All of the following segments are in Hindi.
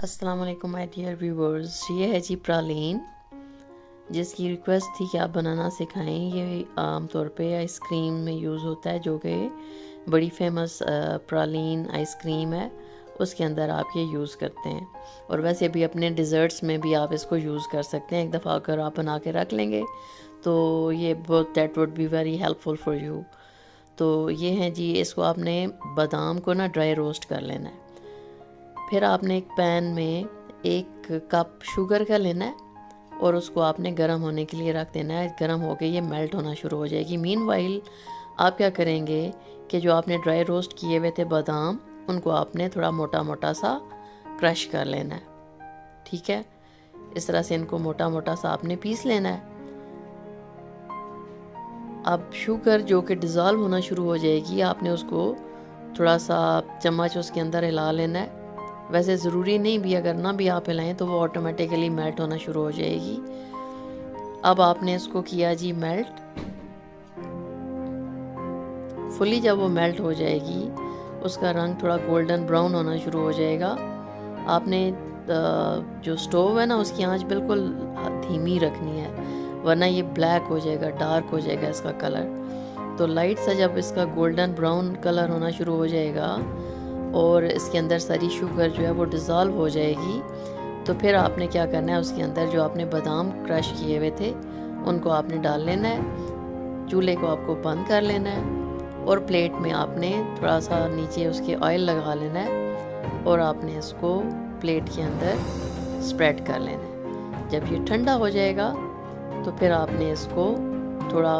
अस्सलाम वालेकुम माय डियर व्यूवर्स। ये है जी प्रालीन, जिसकी रिक्वेस्ट थी कि आप बनाना सिखाएं। ये आमतौर पे आइसक्रीम में यूज़ होता है, जो कि बड़ी फेमस प्रालीन आइसक्रीम है, उसके अंदर आप ये यूज़ करते हैं। और वैसे भी अपने डिज़र्ट्स में भी आप इसको यूज़ कर सकते हैं। एक दफ़ा अगर आप बना के रख लेंगे तो ये बहुत that would be very helpful for you. तो ये हैं जी, इसको आपने बादाम को ना ड्राई रोस्ट कर लेना है। फिर आपने एक पैन में 1 कप शुगर का लेना है और उसको आपने गर्म होने के लिए रख देना है। गर्म होके ये मेल्ट होना शुरू हो जाएगी। मीनवाइल आप क्या करेंगे कि जो आपने ड्राई रोस्ट किए हुए थे बादाम, उनको आपने थोड़ा मोटा मोटा सा क्रश कर लेना है। ठीक है, इस तरह से इनको मोटा मोटा सा आपने पीस लेना है। अब शुगर जो कि डिज़ोल्व होना शुरू हो जाएगी, आपने उसको थोड़ा सा चम्मच उसके अंदर हिला लेना है। वैसे ज़रूरी नहीं भी, अगर ना भी आप हिलाएं तो वो ऑटोमेटिकली मेल्ट होना शुरू हो जाएगी। अब आपने इसको किया जी मेल्ट फुली। जब वो मेल्ट हो जाएगी, उसका रंग थोड़ा गोल्डन ब्राउन होना शुरू हो जाएगा। आपने जो स्टोव है ना, उसकी आंच बिल्कुल धीमी रखनी है, वरना ये ब्लैक हो जाएगा, डार्क हो जाएगा इसका कलर। तो लाइट सा जब इसका गोल्डन ब्राउन कलर होना शुरू हो जाएगा और इसके अंदर सारी शुगर जो है वो डिज़ोल्व हो जाएगी, तो फिर आपने क्या करना है, उसके अंदर जो आपने बादाम क्रश किए हुए थे उनको आपने डाल लेना है। चूल्हे को आपको बंद कर लेना है और प्लेट में आपने थोड़ा सा नीचे उसके ऑयल लगा लेना है और आपने इसको प्लेट के अंदर स्प्रेड कर लेना है। जब ये ठंडा हो जाएगा तो फिर आपने इसको थोड़ा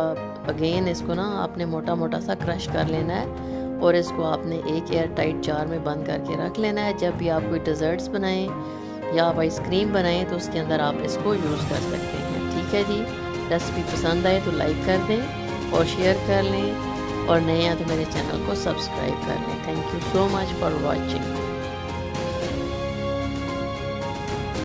अगेन इसको ना आपने मोटा मोटा सा क्रश कर लेना है और इसको आपने एक एयर टाइट जार में बंद करके रख लेना है। जब भी आप कोई डिज़र्ट्स बनाएं या आप आइसक्रीम बनाएं तो उसके अंदर आप इसको यूज़ कर सकते हैं। ठीक है जी, रेसिपी पसंद आए तो लाइक कर दें और शेयर कर लें, और नए हैं तो मेरे चैनल को सब्सक्राइब कर लें। Thank you so much for watching.